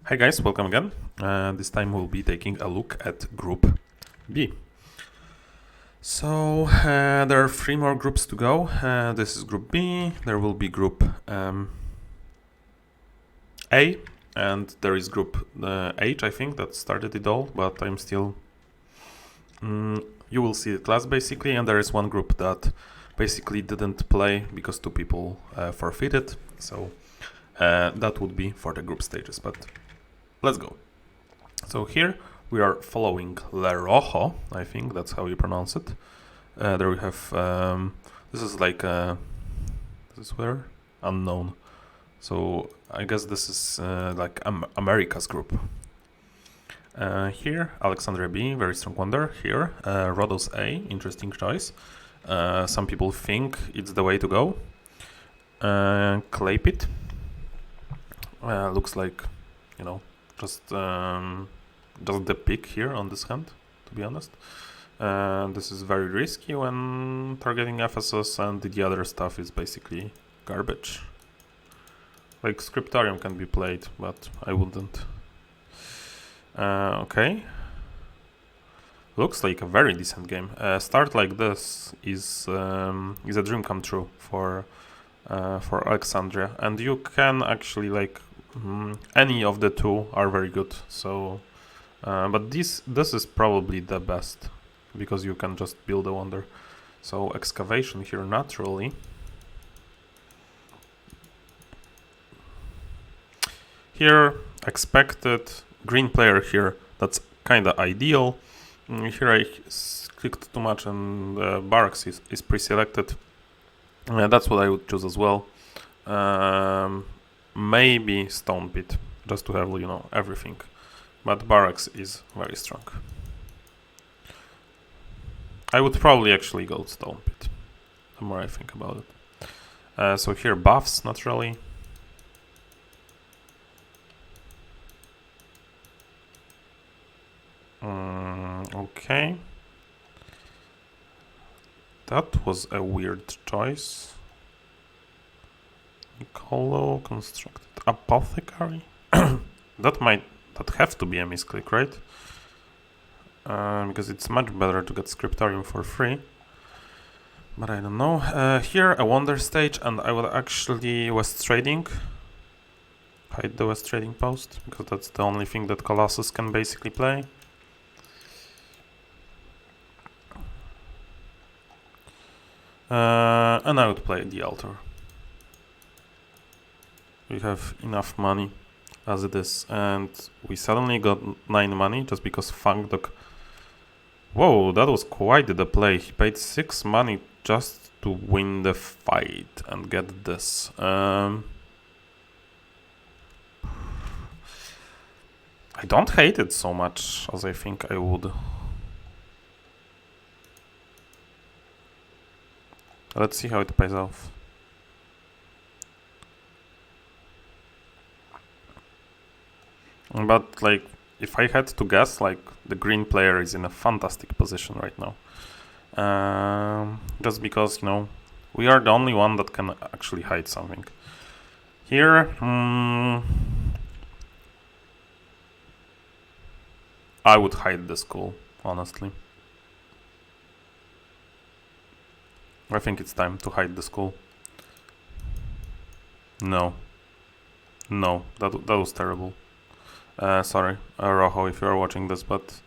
Hi guys, welcome again. This time we'll be taking a look at Group B. So there are 3 more groups to go. This is Group B, there will be Group A, and there is Group H, I think, that started it all, but I'm still... you will see it last basically, and there is one group that basically didn't play because 2 people forfeited, so that would be for the group stages, but let's go. So here we are following Le Rojo, I think that's how you pronounce it. There we have, this is like, this is where? Unknown. So I guess this is like America's group. Here, Alexandria B, very strong wonder. Here, Rhodos A, interesting choice. Some people think it's the way to go. Clay Pit. Looks like, you know, just the pick here on this hand, to be honest. This is very risky when targeting Ephesus, and the other stuff is basically garbage. Like Scriptarium can be played, but I wouldn't. Okay. Looks like a very decent game. Start like this is a dream come true for Alexandria, and you can actually like any of the 2 are very good. So, but this is probably the best because you can just build a wonder. So excavation here naturally. Here expected green player here. That's kind of ideal. Here I clicked too much and Barracks is pre-selected. That's what I would choose as well. Maybe Stone Pit, just to have, you know, everything. But Barracks is very strong. I would probably actually go Stone Pit, the more I think about it. So here buffs, naturally. Okay. That was a weird choice. Nicolo constructed apothecary. that have to be a misclick, right? Because it's much better to get Scriptarium for free. But I don't know. Here a wonder stage, and I will actually West Trading. Hide the West Trading post, because that's the only thing that Colossus can basically play. And I would play the altar. We have enough money as it is, and we suddenly got 9 money just because Funk Dog... Whoa, that was quite the play. He paid 6 money just to win the fight and get this. I don't hate it so much as I think I would. Let's see how it pays off. But like, if I had to guess, like, the green player is in a fantastic position right now. Just because, you know, we are the only one that can actually hide something. Here, I would hide the school, honestly. I think it's time to hide the school. No. No, that was terrible. Sorry, Rojo, if you are watching this, but...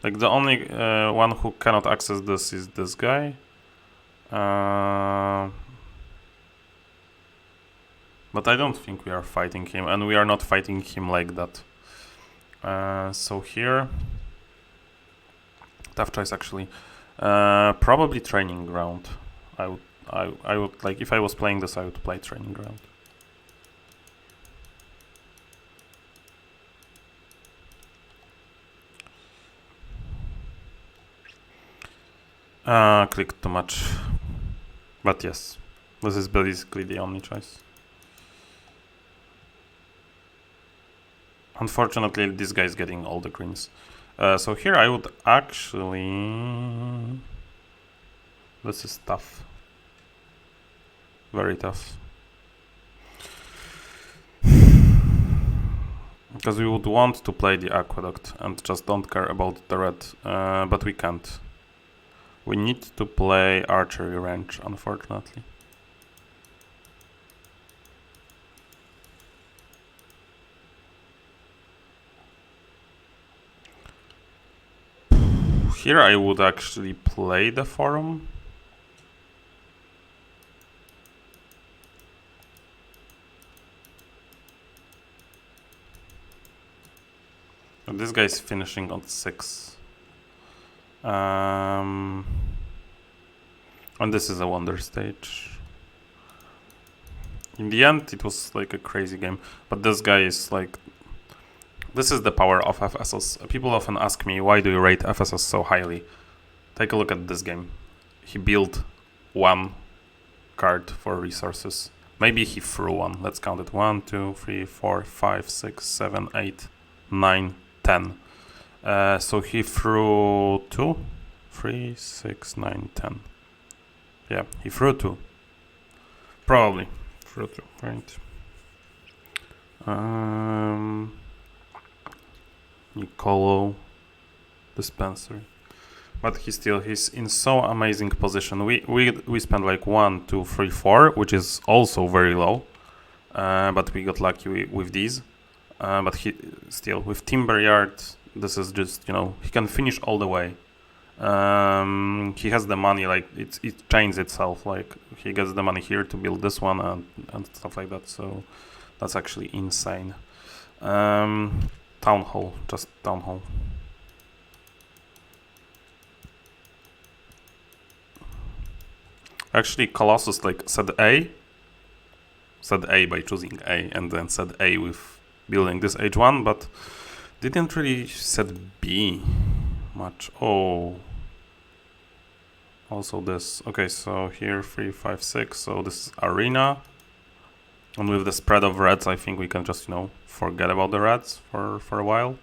Like, the only one who cannot access this is this guy. But I don't think we are fighting him, and we are not fighting him like that. So here... Tough choice, actually. Probably Training Ground. I would, like, if I was playing this, I would play Training Ground. Clicked too much. But yes, this is basically the only choice. Unfortunately, this guy is getting all the greens. So here I would actually... This is tough. Very tough. Because we would want to play the aqueduct and just don't care about the red, but we can't. We need to play archery range, unfortunately. Here I would actually play the forum. And this guy is finishing on 6. And this is a wonder stage. In the end, it was like a crazy game, but this guy is like... This is the power of FSS. People often ask me, why do you rate FSS so highly? Take a look at this game. He built 1 card for resources. Maybe he threw 1. Let's count it. 1, 2, 3, 4, 5, 6, 7, 8, 9, 10. So he threw 2, 3, 6, 9, 10. Yeah, he threw 2. Probably threw 2, right? Nicolo dispensary, but he's in so amazing position. We spent like 1, 2, 3, 4, which is also very low, but we got lucky with these. But he still with Timber Yard, this is just, you know, he can finish all the way. He has the money, like it chains itself, like he gets the money here to build this one and stuff like that. So that's actually insane. Town Hall, just Town Hall. Actually, Colossus like said A by choosing A, and then said A with building this H1, but didn't really said B much. Oh, also this. Okay, so here 3, 5, 6. So this is arena. And with the spread of reds, I think we can just, you know, forget about the reds for a while.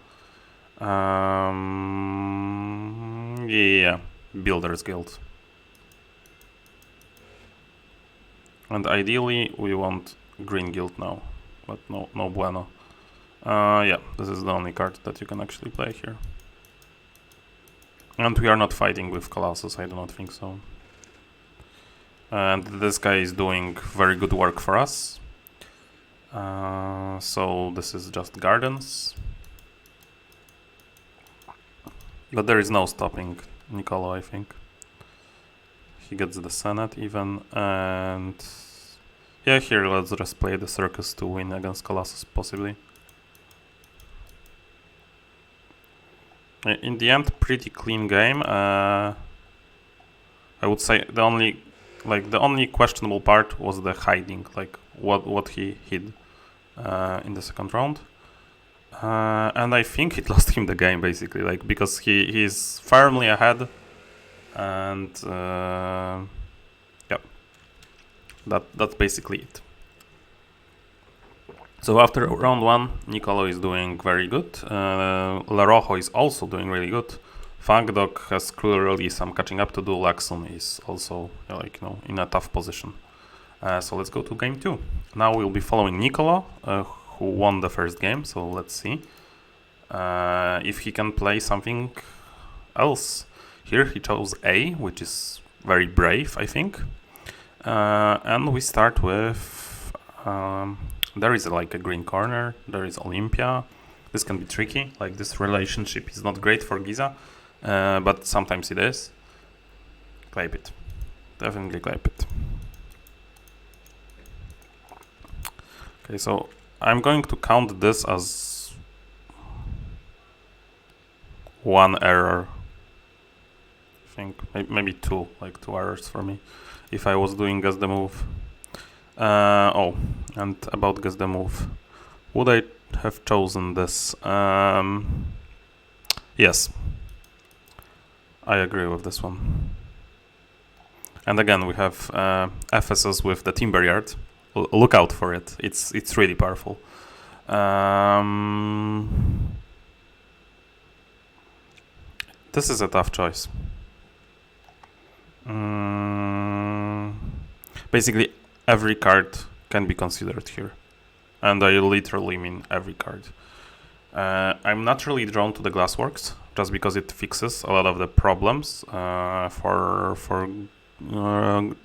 Yeah, Builders Guild. And ideally, we want Green Guild now, but no bueno. Yeah, this is the only card that you can actually play here. And we are not fighting with Colossus, I do not think so. And this guy is doing very good work for us. So this is just gardens, but there is no stopping Nicolo, I think. He gets the Senate even, and yeah, here let's just play the circus to win against Colossus, possibly. In the end, pretty clean game. I would say the only questionable part was the hiding, like what he hid in the second round, and I think it lost him the game basically, like because he's firmly ahead, and yeah, that's basically it. So after round 1, Nicolo is doing very good. La Rojo is also doing really good. Fangdog has clearly some catching up to do. Laxon is also, like, you know, in a tough position. So let's go to game 2. Now we'll be following Nicolo, who won the first game. So let's see if he can play something else. Here he chose A, which is very brave, I think. And we start with... there is like a green corner, there is Olympia. This can be tricky, like this relationship is not great for Giza, but sometimes it is. Clay Pit, definitely Clay Pit. Okay, so I'm going to count this as 1 error. I think maybe 2, like 2 errors for me, if I was doing Guess the Move. Oh, and about Guess the Move. Would I have chosen this? Yes. I agree with this one. And again, we have FSS with the Timber Yard. Look out for it. It's really powerful. This is a tough choice. Basically, every card can be considered here, and I literally mean every card. I'm naturally drawn to the Glassworks just because it fixes a lot of the problems for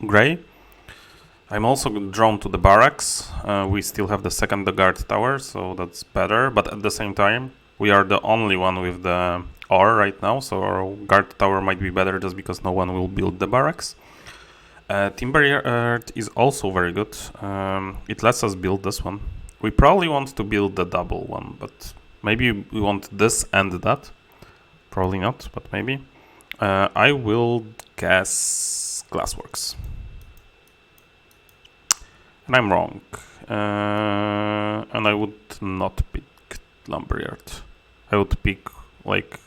Grey. I'm also drawn to the barracks. We still have the second guard tower, so that's better. But at the same time, we are the only one with the ore right now, so our guard tower might be better just because no one will build the barracks. Timber Yard is also very good. It lets us build this one. We probably want to build the double one, but maybe we want this and that. Probably not, but maybe. I will guess Glassworks. And I'm wrong. And I would not pick Lumberyard. I would pick, like...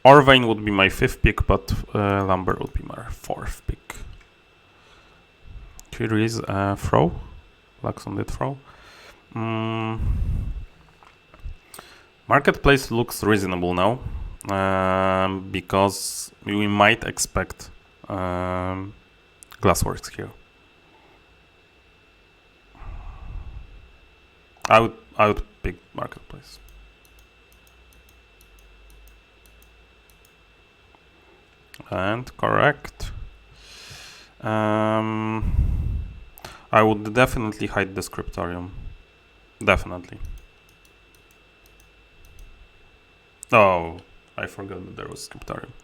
Orvain would be my 5th pick, but Lumber would be my 4th pick. Here is throw. Laxon did throw. Marketplace looks reasonable now. Because we might expect Glassworks here. I would pick Marketplace. And correct. I would definitely hide the Scriptorium. Definitely. Oh, I forgot that there was Scriptorium.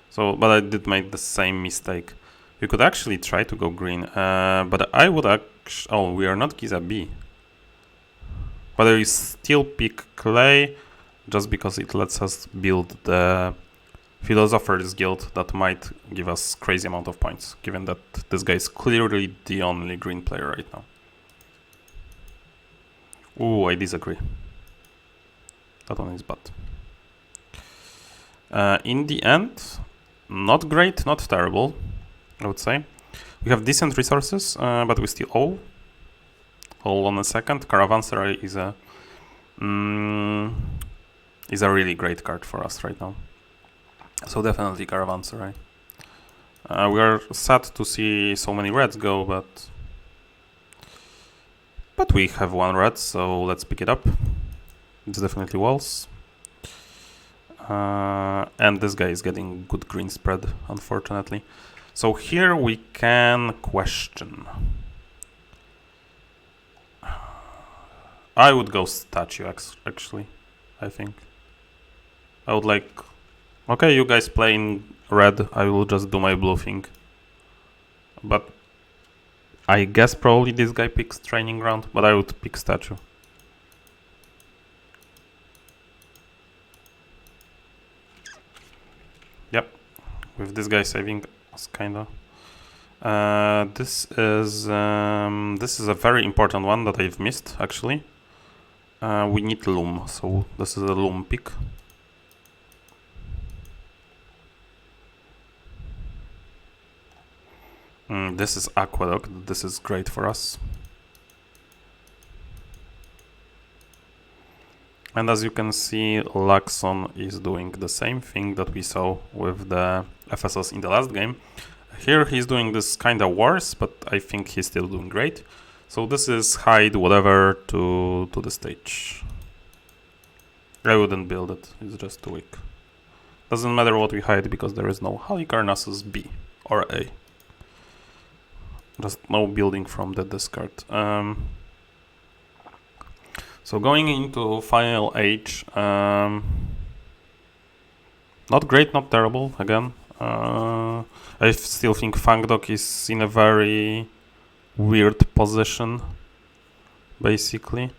So, but I did make the same mistake. We could actually try to go green, but I would actually... Oh, we are not Giza B. But I still pick Clay, just because it lets us build the Philosopher's Guild that might give us crazy amount of points, given that this guy is clearly the only green player right now. Ooh, I disagree. That one is bad. In the end, not great, not terrible, I would say. We have decent resources, but we still owe. Hold on a second. Caravanserai is a really great card for us right now. So definitely Caravanserai. We are sad to see so many reds go, but we have one red, so let's pick it up. It's definitely walls. And this guy is getting good green spread, unfortunately. So here we can question. I would go statue, actually, I think. I would like... Okay, you guys playing red, I will just do my blue thing. But I guess probably this guy picks training ground, but I would pick statue. Yep, with this guy saving us, kinda. This is a very important one that I've missed, actually. We need loom, so this is a loom pick. This is aqueduct. This is great for us. And as you can see, Laxon is doing the same thing that we saw with the FSS in the last game. Here he's doing this kind of worse, but I think he's still doing great. So this is hide whatever to the stage. I wouldn't build it, it's just too weak. Doesn't matter what we hide because there is no Halicarnassus B or A. Just no building from the discard. So going into final age, not great, not terrible, again. I still think Fangdog is in a very weird position, basically.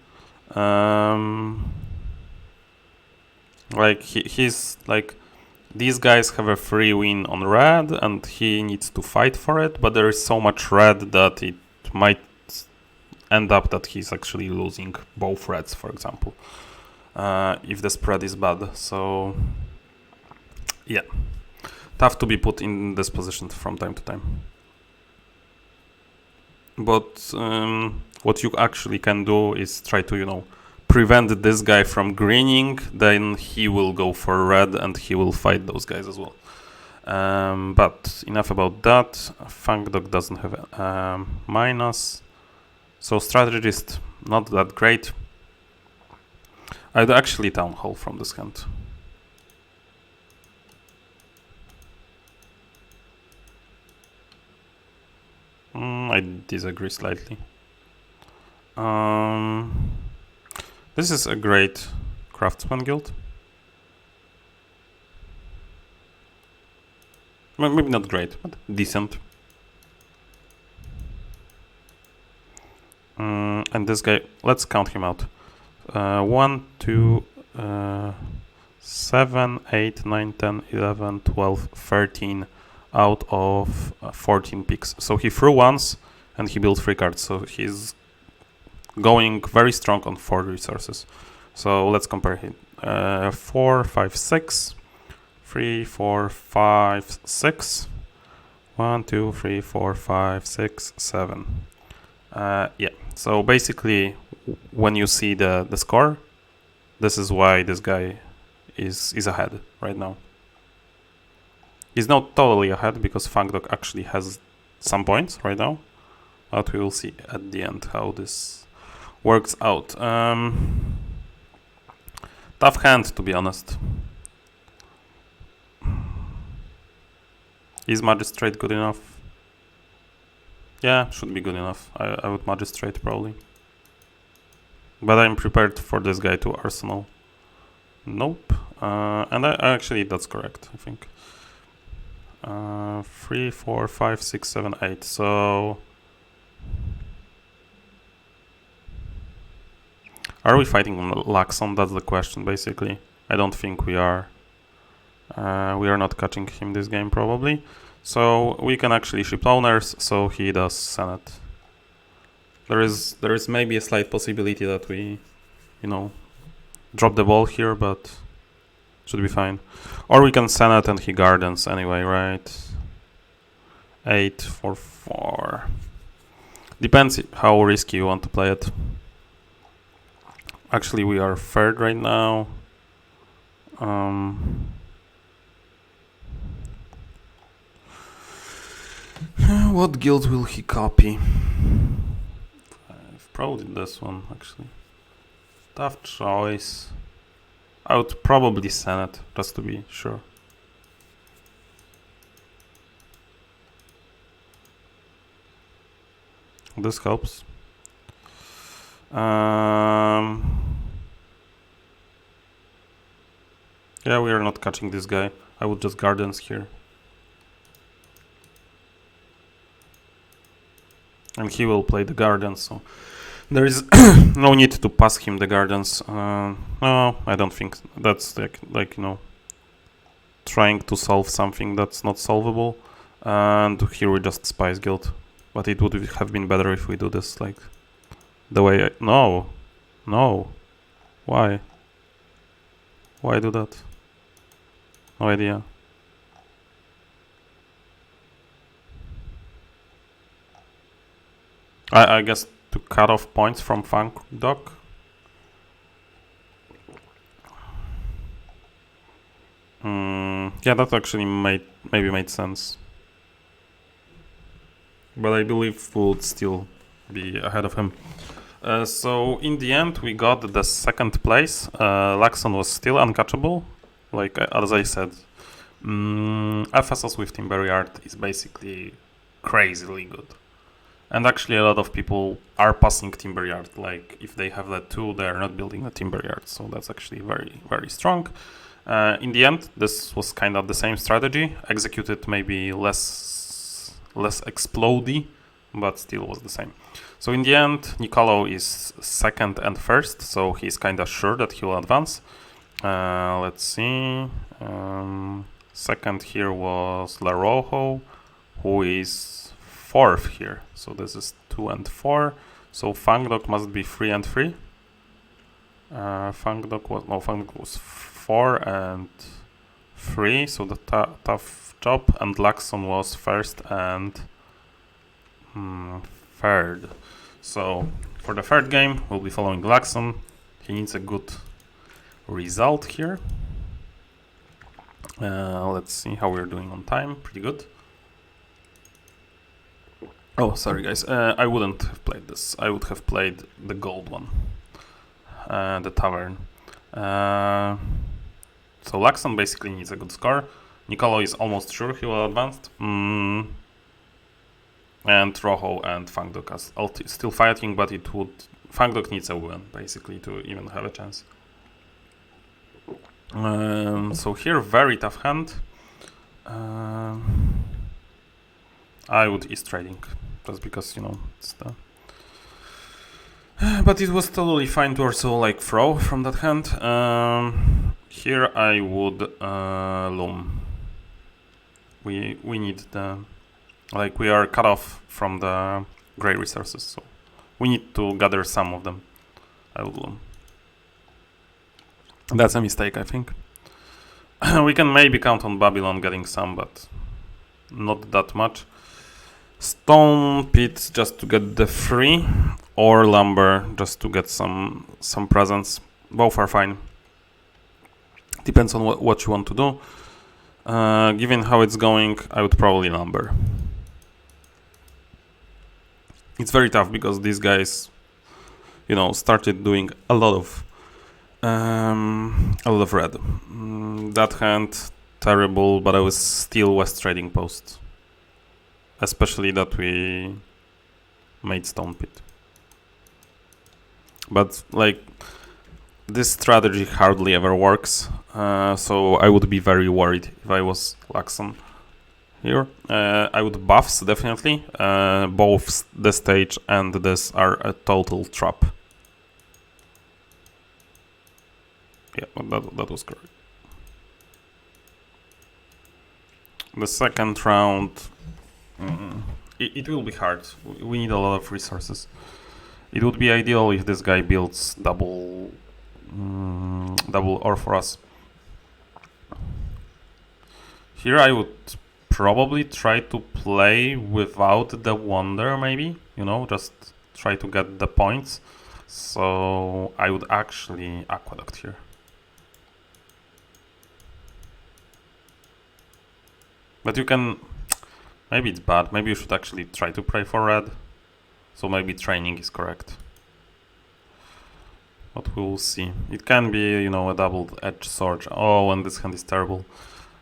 Like he's like, these guys have a free win on red and he needs to fight for it, but there is so much red that it might end up that he's actually losing both reds, for example, if the spread is bad. So yeah, tough to be put in this position from time to time. But what you actually can do is try to, you know, prevent this guy from greening, then he will go for red and he will fight those guys as well. But enough about that. Fangdog doesn't have minus, so strategist not that great. I'd actually Town Hall from this hand. I disagree slightly. This is a great Craftsman Guild. Well, maybe not great, but decent. And this guy, let's count him out. 1, 2, 7, 8, 9, 10, 11, 12, 13 out of 14 picks. So he threw once and he built 3 cards. So he's going very strong on 4 resources. So let's compare him. 4, 5, 6. 3, 4, 5, 6. 1, 2, 3, 4, 5, 6, 7. Yeah, so basically when you see the score, this is why this guy is ahead right now. He's not totally ahead because Fangdog actually has some points right now, but we will see at the end how this works out. Tough hand, to be honest. Is Magistrate good enough? Yeah, should be good enough. I would Magistrate probably. But I'm prepared for this guy to Arsenal. Nope. And I actually, that's correct, I think. 3, 4, 5, 6, 7, 8. So... Are we fighting on Laxon? That's the question, basically. I don't think we are. We are not catching him this game, probably. So we can actually ship owners, so he does Senate. There is maybe a slight possibility that we, drop the ball here, but should be fine. Or we can Senate and he Gardens anyway, right? 8 for 4. Depends how risky you want to play it. Actually, we are third right now. What guild will he copy? Probably this one, actually. Tough choice. I would probably Senate, just to be sure. This helps. Yeah, we are not catching this guy. I would just Gardens here. And he will play the Gardens, so there is no need to pass him the Gardens. No, I don't think that's like trying to solve something that's not solvable. And here we just Spice Guild. But it would have been better if we do this like the way no. Why do that? No idea. I guess to cut off points from Fangdog. Yeah, that actually maybe made sense. But I believe we would still be ahead of him. So in the end, we got the second place. Laxon was still uncatchable. Like as I said, FSS with Timberyard is basically crazily good. And actually a lot of people are passing Timberyard. Like if they have that too, they are not building a Timberyard. So that's actually very, very strong. In the end, this was kind of the same strategy, executed maybe less explodey, but still was the same. So in the end, Nicolo is second and first, so he's kind of sure that he will advance. Let's see. Second here was La Rojo, who is fourth here. So this is 2 and 4. So Fangdog must be 3 and 3. Fangdog was 4 and 3. So the tough job. And Laxon was first and third. So for the third game, we'll be following Laxon. He needs a good result here. Let's see how we're doing on time. Pretty good. Oh, sorry guys, I wouldn't have played this. I would have played the gold one, the Tavern. So Laxon basically needs a good score. Nicolo is almost sure he will advance. And Rojo and Fangdok are still fighting, but Fangdok needs a win basically to even have a chance. So here, very tough hand. I would East Trading, just because, you know, it's the... But it was totally fine to also like throw from that hand. Here I would loom. We need the... Like, we are cut off from the gray resources, so we need to gather some of them. I would loom. That's a mistake, I think. We can maybe count on Babylon getting some, but not that much. Stone pit just to get the free, or lumber just to get some presents. Both are fine. Depends on what you want to do. Given how it's going, I would probably lumber. It's very tough because these guys, you know, started doing a lot of red. That hand terrible, but I was still West Trading Post, especially that we made Stone Pit. But like, this strategy hardly ever works, so I would be very worried if I was Laxon here. I would buffs definitely. Both the stage and this are a total trap. Yeah, that was correct. The second round, it will be hard. We need a lot of resources. It would be ideal if this guy builds double ore for us. Here I would probably try to play without the wonder, maybe, you know, just try to get the points. So I would actually Aqueduct here. But you can, maybe it's bad, maybe you should actually try to pray for red. So maybe training is correct. But we will see. It can be, you know, a double-edged sword. Oh, and this hand is terrible.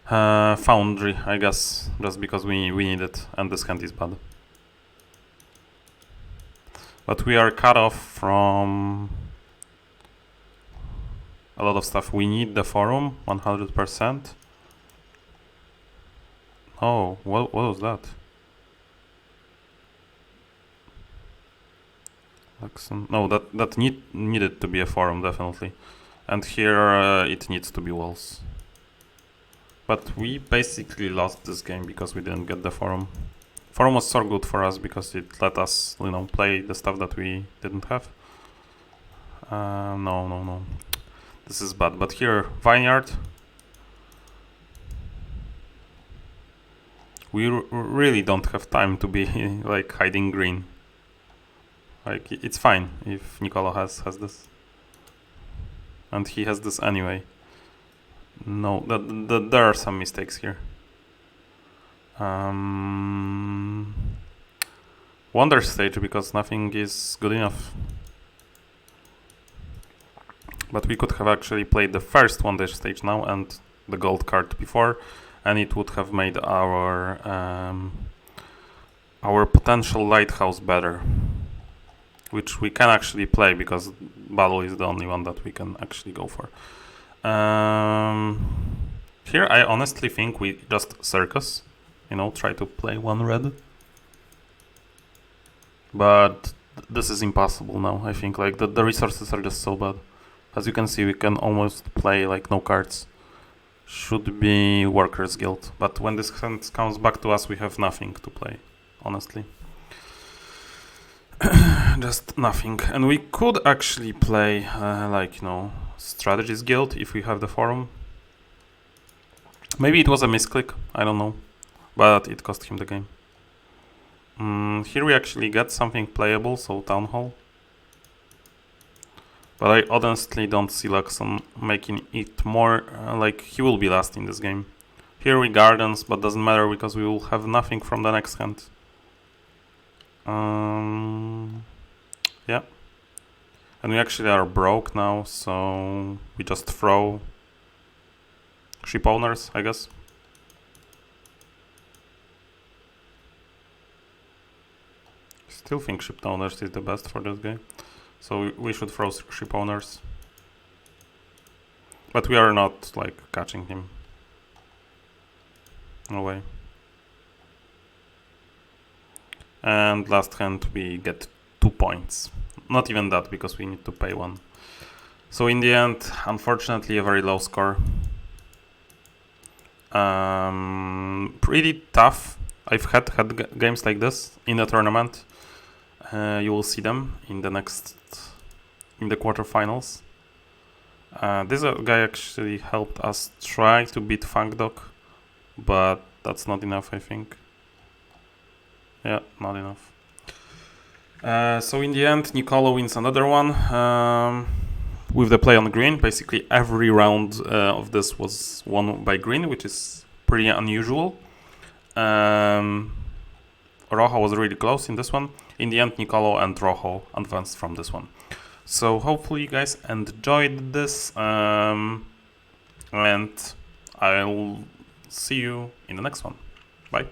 Foundry, I guess, just because we need it, and this hand is bad. But we are cut off from a lot of stuff. We need the forum, 100%. Oh, what was that? No, that needed to be a forum, definitely. And here it needs to be walls. But we basically lost this game because we didn't get the forum. Forum was so good for us because it let us, you know, play the stuff that we didn't have. No. This is bad. But here, Vineyard. We really don't have time to be like hiding green. Like, it's fine if Nicolo has this. And he has this anyway. No, there are some mistakes here. Wonder stage because nothing is good enough. But we could have actually played the first Wonder stage now and the gold card before, and it would have made our potential lighthouse better. Which we can actually play because battle is the only one that we can actually go for. Here I honestly think we just circus, you know, try to play one red. But this is impossible now, I think, like the resources are just so bad. As you can see, we can almost play like no cards. Should be Workers Guild, but when this hand comes back to us, we have nothing to play, honestly. Just nothing. And we could actually play like, you know, Strategies Guild if we have the forum. Maybe it was a misclick, I don't know, but it cost him the game. Here we actually get something playable, so Town Hall. But I honestly don't see Laxon making it more, like he will be last in this game. Here we Gardens, but doesn't matter because we will have nothing from the next hand. Yeah. And we actually are broke now, so we just throw ship owners, I guess. Still think ship owners is the best for this guy. So we should throw ship owners. But we are not like catching him. No way. And last hand we get 2 points. Not even that, because we need to pay 1. So in the end, unfortunately, a very low score. Pretty tough. I've had games like this in the tournament. You will see them in the quarterfinals. This guy actually helped us try to beat Funkdog, but that's not enough, I think. Yeah, not enough. So in the end, Nicolo wins another one with the play on green. Basically, every round of this was won by green, which is pretty unusual. Rojo was really close in this one. In the end, Nicolo and Rojo advanced from this one. So hopefully you guys enjoyed this, and I'll see you in the next one. Bye.